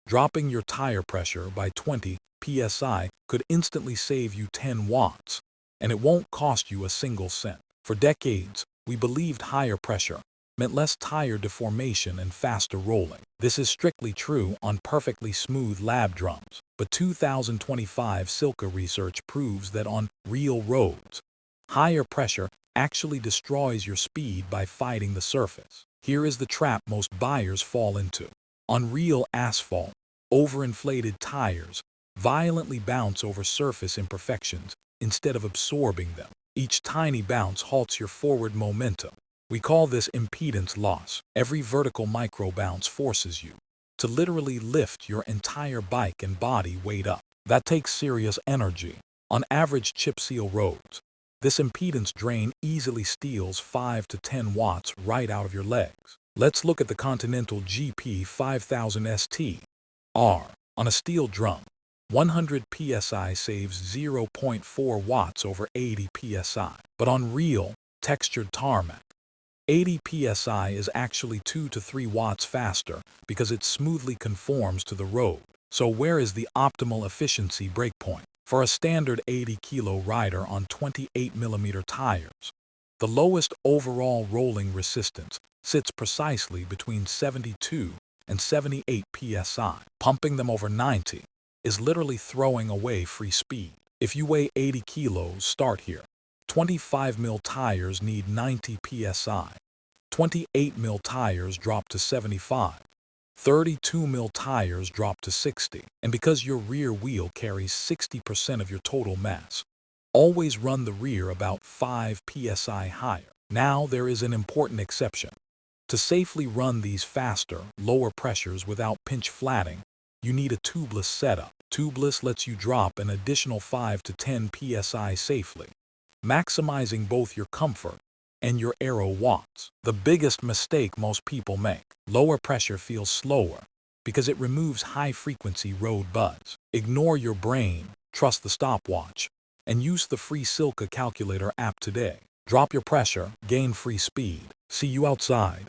Dropping your tire pressure by 20 PSI could instantly save you 10 watts, and it won't cost you a single cent. For decades, we believed higher pressure meant less tire deformation and faster rolling. This is strictly true on perfectly smooth lab drums, but 2025 Silca research proves that on real roads, higher pressure actually destroys your speed by fighting the surface. Here is the trap most buyers fall into. On real asphalt, overinflated tires violently bounce over surface imperfections instead of absorbing them. Each tiny bounce halts your forward momentum. We call this impedance loss. Every vertical micro bounce forces you to literally lift your entire bike and body weight up. That takes serious energy. On average chip seal roads, this impedance drain easily steals 5 to 10 watts right out of your legs. Let's look at the Continental GP5000 ST-R. On a steel drum, 100 PSI saves 0.4 watts over 80 PSI. But on real, textured tarmac, 80 PSI is actually 2 to 3 watts faster because it smoothly conforms to the road. So where is the optimal efficiency breakpoint? For a standard 80-kilo rider on 28mm tires, the lowest overall rolling resistance sits precisely between 72 and 78 PSI. Pumping them over 90 is literally throwing away free speed. If you weigh 80 kilos, start here. 25mm tires need 90 PSI. 28mm tires drop to 75. 32mm tires drop to 60. And because your rear wheel carries 60% of your total mass, always run the rear about 5 PSI higher. Now there is an important exception. To safely run these faster, lower pressures without pinch flatting, you need a tubeless setup. Tubeless lets you drop an additional 5 to 10 PSI safely, maximizing both your comfort and your aero watts. The biggest mistake most people make: lower pressure feels slower because it removes high-frequency road buzz. Ignore your brain, trust the stopwatch, and use the free Silca calculator app today. Drop your pressure, gain free speed. See you outside.